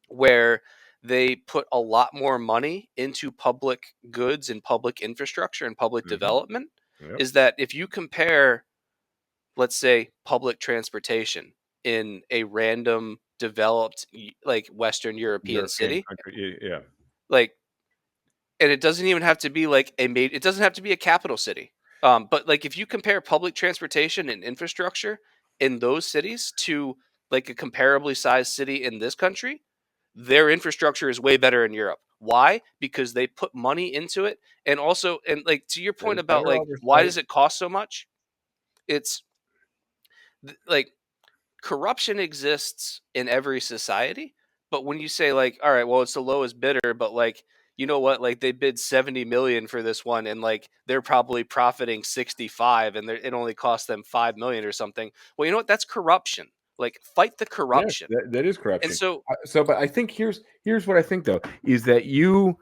where they put a lot more money into public goods and public infrastructure and public Mhm. development, Yep. is that if you compare, let's say, public transportation in a random developed like Western European European city, country, yeah. like, and it doesn't even have to be like it doesn't have to be a capital city. But like if you compare public transportation and infrastructure in those cities to like a comparably sized city in this country, their infrastructure is way better in Europe. Why? Because they put money into it, and also, and like to your point There's about better like why oversight. does it cost so much? It's like corruption exists in every society, but when you say like, all right, well, it's the lowest bidder, but like, you know what, like they bid 70 million for this one and like they're probably profiting 65 and it only cost them 5 million or something. Well, you know what, that's corruption. Like fight the Yes, corruption. that is And corruption. so But I think here's what I think though is that you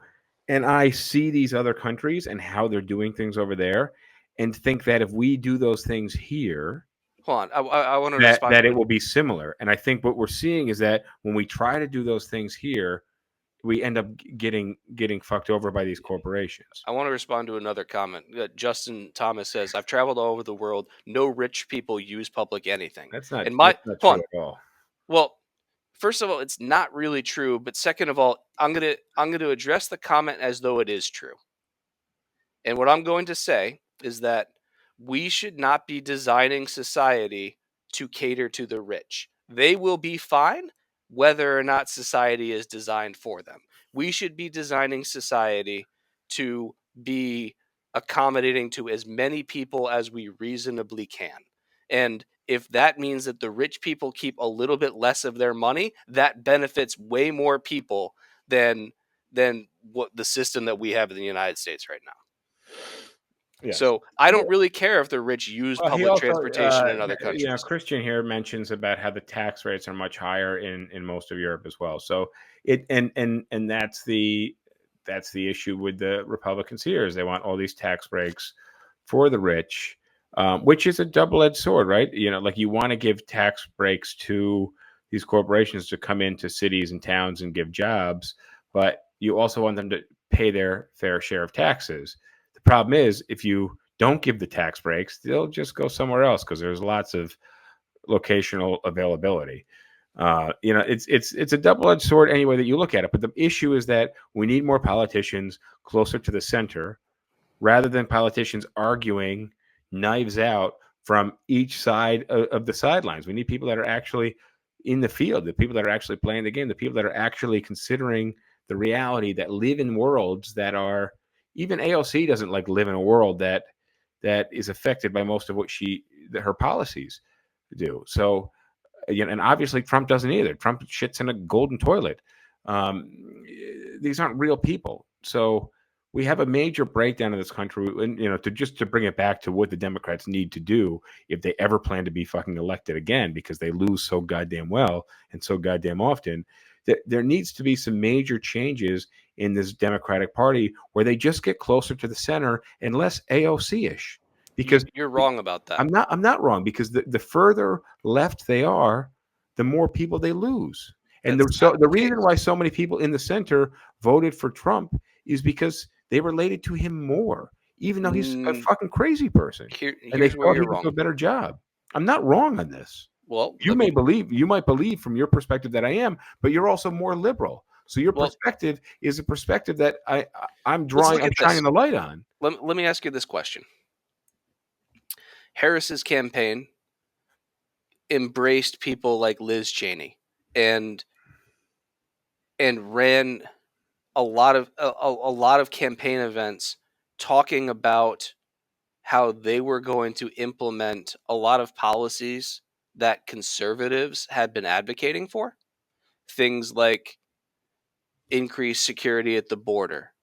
and I see these other countries and how they're doing things over there, and think that if we do those things here, hold on, I want to that respond to it will be similar. And I think what we're seeing is that when we try to do those things here, we end up getting fucked over by these corporations. I want to respond to another comment. Justin Thomas says, "I've traveled all over the world. No rich people use public anything." And my That's not hold true on. at all. Well, first of all, it's not really true. But second of all, I'm gonna address the comment as though it is true. And what I'm going to say is that we should not be designing society to cater to the rich. They will be fine whether or not society is designed for them. We should be designing society to be accommodating to as many people as we reasonably can. And if that means that the rich people keep a little bit less of their money, that benefits way more people than what the system that we have in the United States right now. Yes. So I don't really care if the rich use Well, he public also, transportation in other countries. Christian here mentions about how the tax rates are much higher in most of Europe as well. So and that's the issue with the Republicans here is they want all these tax breaks for the rich, which is a double-edged sword, right? You know, like you want to give tax breaks to these corporations to come into cities and towns and give jobs, but you also want them to pay their fair share of taxes. The problem is if you don't give the tax breaks, they'll just go somewhere else because there's lots of locational availability. It's a double-edged sword any way that you look at it. But the issue is that we need more politicians closer to the center rather than politicians arguing knives out from each side of the sidelines. We need people that are actually in the field, the people that are actually playing the game, the people that are actually considering the reality that live in worlds that are even AOC doesn't like live in a world that is affected by most of what her policies do. So, and obviously Trump doesn't either. Trump shits in a golden toilet. These aren't real people. So we have a major breakdown in this country, and to bring it back to what the Democrats need to do if they ever plan to be fucking elected again, because they lose so goddamn well and so goddamn often. There needs to be some major changes in this Democratic Party where they just get closer to the center and less AOC-ish. Because You're wrong about that. I'm not wrong, because the further left they are, the more people they lose. And That's not the the reason case. why so many people in the center voted for Trump is because they related to him more, even though he's a fucking crazy person, and they Here's where thought he you're would do a wrong. better job. I'm not wrong on this. Well, You might believe from your perspective that I am, but you're also more liberal. So your well, perspective is a perspective that I'm let's look I'm at shining this. the light on. Let me ask you this question. Harris's campaign embraced people like Liz Cheney and ran a lot of campaign events talking about how they were going to implement a lot of policies that conservatives had been advocating for. Things like increased security at the border,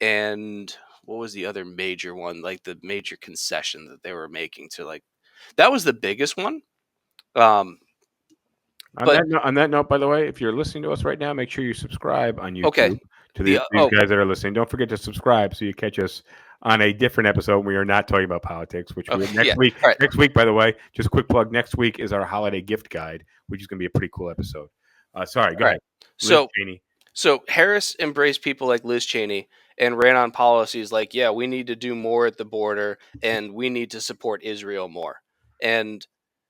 and what was the other major one, like the major concession that they were making to, like, that was the biggest one. But On that note, by the way, if you're listening to us right now, make sure you subscribe on okay, YouTube to these guys that are listening. Don't forget to subscribe so you catch us on a different episode. We are not talking about politics, which we okay, yeah, next week. all right, Next week, by the way, just a quick plug. Next week is our holiday gift guide, which is going to be a pretty cool episode. Sorry, go all right. ahead, Liz So Cheney. So Harris embraced people like Liz Cheney and ran on policies like, yeah, we need to do more at the border and we need to support Israel more. And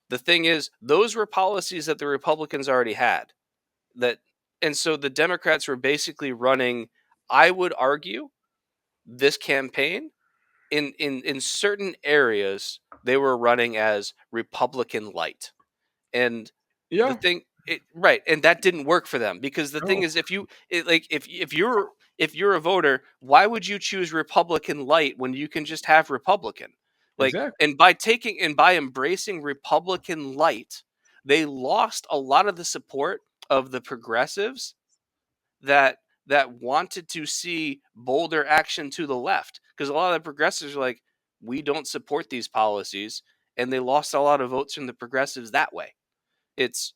the thing is, those were policies that the Republicans already had. That and so the Democrats were basically running, I would argue, this campaign in certain areas they were running as Republican light. And the Yeah. thing right, and that didn't work for them, because the thing No. is, if you're a voter, why would you choose Republican light when you can just have Republican? Like, Exactly. and by embracing Republican light, they lost a lot of the support of the progressives that wanted to see bolder action to the left, because a lot of the progressives are like, we don't support these policies, and they lost a lot of votes from the progressives that way. It's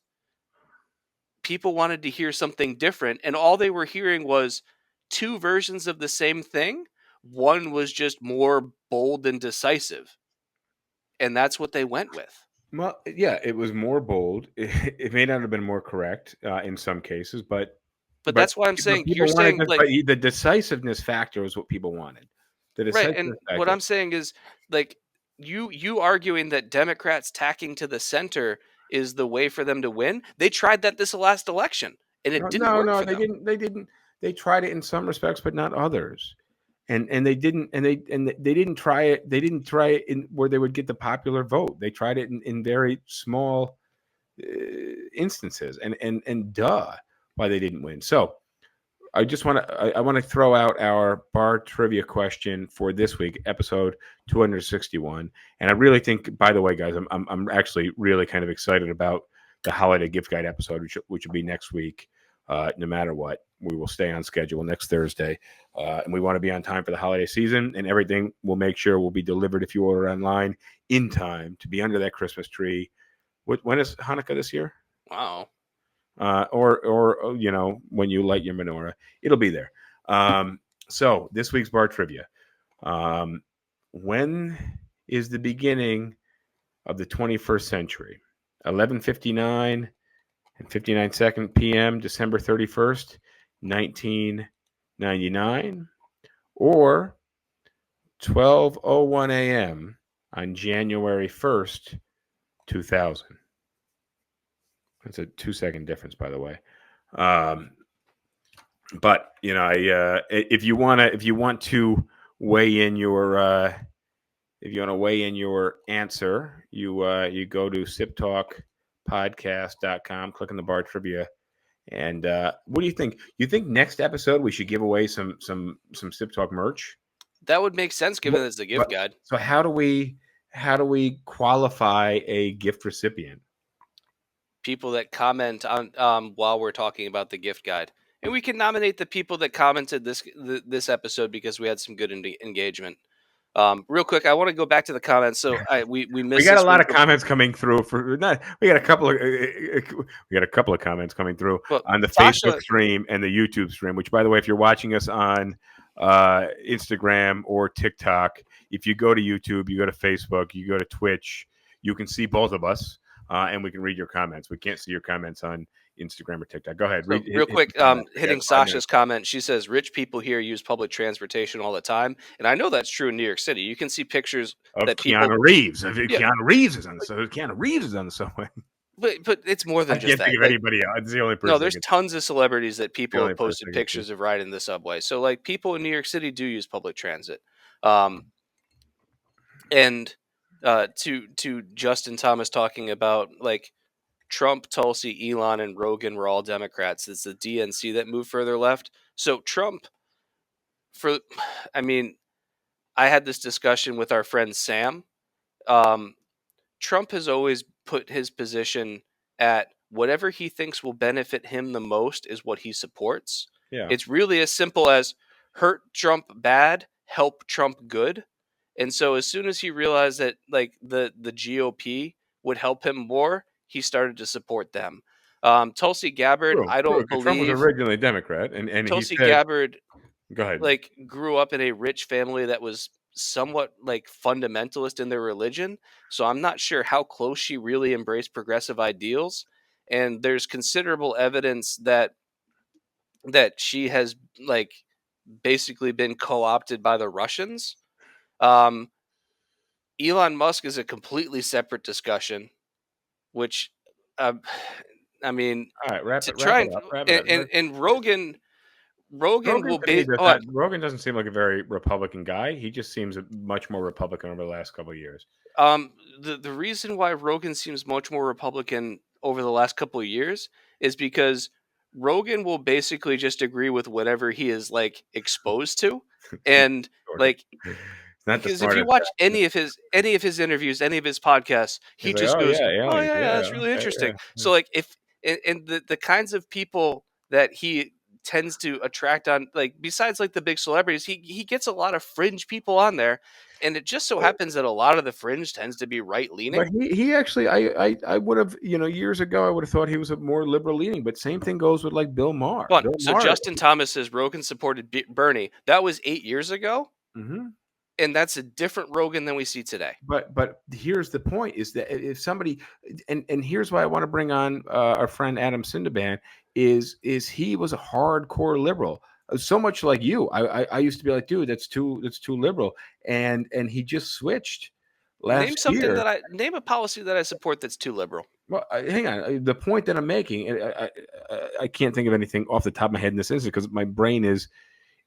People wanted to hear something different, and all they were hearing was two versions of the same thing. One was just more bold and decisive, and that's what they went with. Well, yeah, it was more bold. It may not have been more correct in some cases, But that's why I'm but saying, you're people wanted saying, this. like, But the decisiveness factor was what people wanted. The right, and decisiveness what factor. I'm saying is, like, you arguing that Democrats tacking to the center is the way for them to win. They tried that this last election, and it No, didn't work no, for they them. didn't. They didn't. They tried it in some respects, but not others. And they didn't. They didn't try it. They didn't try it in where they would get the popular vote. They tried it in very small instances. And why they didn't win. So I want to throw out our bar trivia question for this week, episode 261. And I really think, by the way, guys, I'm actually really kind of excited about the holiday gift guide episode, which will be next week. No matter what, we will stay on schedule next Thursday, and we want to be on time for the holiday season. And everything we'll make sure will be delivered if you order online in time to be under that Christmas tree. When is Hanukkah this year? Wow. Or when you light your menorah, it'll be there. So this week's bar trivia: when is the beginning of the 21st century? 11:59 and 59 p.m. December 31st, 1999, or 12:01 a.m. on January 1st, 2000. That's a 2-second difference, by the way. But if you want to weigh in your answer, you go to SipTalkPodcast.com, click on the bar trivia, and what do you think? You think next episode we should give away some Sip Talk merch? That would make sense, given it's a gift guide. So how do we qualify a gift recipient? People that comment on while we're talking about the gift guide and we can nominate the people that commented this episode because we had some good engagement. Real quick, I want to go back to the comments. So we missed. We got this a lot one of comments coming through. We got a couple of comments coming through on the Sasha, Facebook stream and the YouTube stream. Which, by the way, if you're watching us on Instagram or TikTok, if you go to YouTube, you go to Facebook, you go to Twitch, you can see both of us, and we can read your comments. We can't see your comments on Instagram or TikTok. Go ahead. Real quick, hitting Sasha's comment, she says rich people here use public transportation all the time, and I know that's true in New York City. You can see pictures of that Keanu Reeves. Keanu Reeves is on the subway. But it's more than I just can't think of anybody else. It's the only person. No, there's tons of celebrities that people have posted pictures of riding the subway. So like people in New York City do use public transit. And to Justin Thomas talking about like Trump, Tulsi, Elon, and Rogan were all Democrats. It's the DNC that moved further left. So Trump, I had this discussion with our friend Sam. Trump has always put his position at whatever he thinks will benefit him the most is what he supports. Yeah. It's really as simple as hurt Trump bad, help Trump good. And so as soon as he realized that like the GOP would help him more, he started to support them. Tulsi Gabbard, I don't believe Trump was originally a Democrat, and Tulsi he said, Gabbard go ahead. Like grew up in a rich family that was somewhat like fundamentalist in their religion. So I'm not sure how close she really embraced progressive ideals. And there's considerable evidence that she has like basically been co-opted by the Russians. Elon Musk is a completely separate discussion, which I mean, all right, wrap it up. And Rogan will be. Rogan doesn't seem like a very Republican guy. He just seems much more Republican over the last couple of years. The reason why Rogan seems much more Republican over the last couple of years is because Rogan will basically just agree with whatever he is like exposed to, and like because if you watch any of his interviews, any of his podcasts, he just goes, "Oh yeah, that's really interesting." So like if and the kinds of people that he tends to attract on, like besides like the big celebrities, he gets a lot of fringe people on there, and it just so happens that a lot of the fringe tends to be right leaning. But he actually, I would have, years ago, I would have thought he was a more liberal leaning. But same thing goes with like Bill Maher. Justin Thomas says Rogan supported Bernie. That was 8 years ago. Mm-hmm. And that's a different Rogan than we see today. But here's the point: is that if somebody, and here's why I want to bring on our friend Adam Sindaban, is he was a hardcore liberal, so much like you. I used to be like, dude, that's too liberal, and he just switched last year. Name a policy that I support that's too liberal. Well, hang on. The point that I'm making, I can't think of anything off the top of my head in this instance because my brain is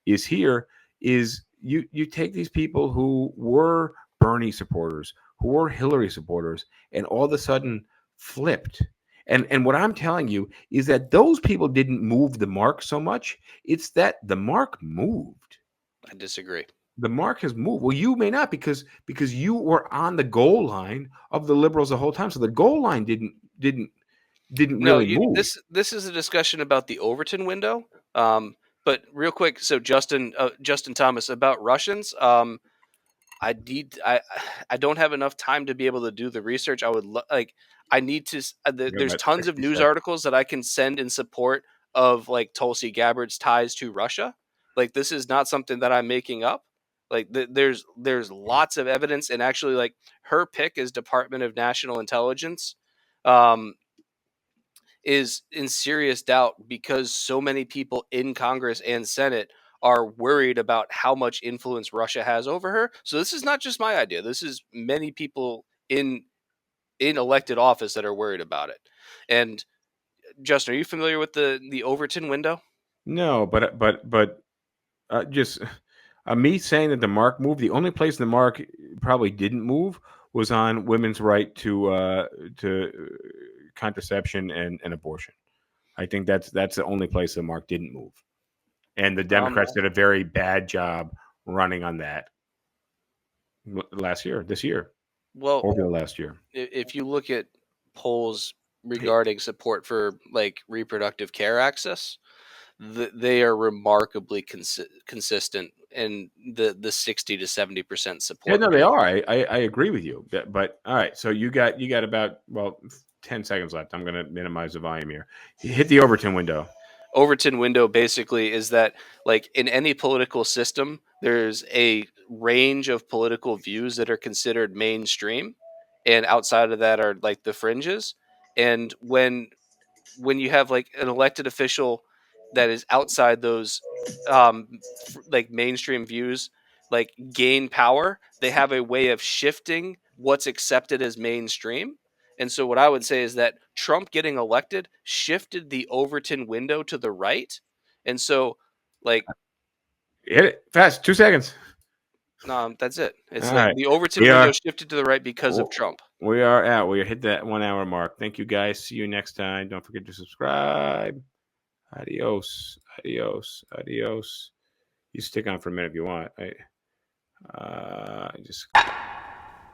here. Is you take these people who were Bernie supporters, who were Hillary supporters, and all of a sudden flipped. And what I'm telling you is that those people didn't move the mark so much. It's that the mark moved. I disagree. The mark has moved. Well, you may not because you were on the goal line of the liberals the whole time. So the goal line didn't really move. This is a discussion about the Overton window. But real quick, so Justin Thomas about Russians. I don't have enough time to be able to do the research. I would I need to. There's tons of news articles that I can send in support of like Tulsi Gabbard's ties to Russia. Like this is not something that I'm making up. Like there's lots of evidence, and actually like her pick as Department of National Intelligence. Is in serious doubt because so many people in Congress and Senate are worried about how much influence Russia has over her. So this is not just my idea. This is many people in elected office that are worried about it. And Justin, are you familiar with the Overton window? No, but just me saying that the mark moved. The only place the mark probably didn't move was on women's right to contraception and abortion. I think that's the only place the mark didn't move. And the Democrats did a very bad job running on that this year. Well, over the last year. If you look at polls regarding support for like reproductive care access, they are remarkably consistent in the 60 to 70% support. Yeah, no, they are. I agree with you. But all right, so you got about 10 seconds left. I'm going to minimize the volume here. Hit the Overton window. Overton window basically is that, like, in any political system, there's a range of political views that are considered mainstream, and outside of that are like the fringes. And when you have like an elected official that is outside those like mainstream views, like, gain power, they have a way of shifting what's accepted as mainstream. And so what I would say is that Trump getting elected shifted the Overton window to the right. And so, like, hit it fast. 2 seconds. that's it. It's All like right. the Overton window shifted to the right because of Trump. We are out. We hit that 1 hour mark. Thank you, guys. See you next time. Don't forget to subscribe. Adios. Adios. Adios. You stick on for a minute if you want.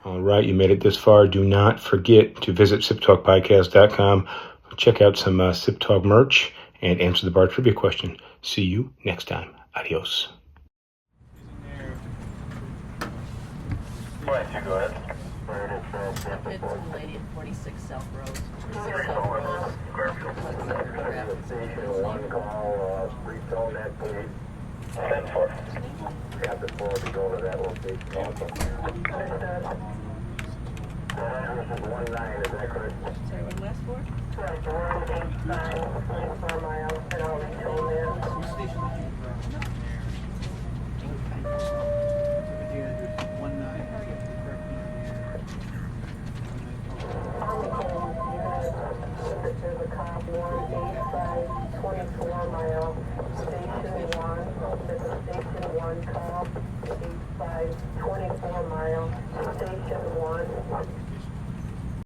All right, you made it this far. Do not forget to visit SipTalkPodcast.com. Check out some SipTalk merch and answer the bar trivia question. See you next time. Adios. Go ahead. It's a lady at 46 South Road. 46 South Road. Station one call, retone that please. 10-4. Got the floor to go to that location. This is 19, is that correct? Sorry, one last four? Right, 185, 24 miles, and I'll retone there. There's a cop 185, 24 mile, station 1. There's a station 1 cop, 85, 24 mile.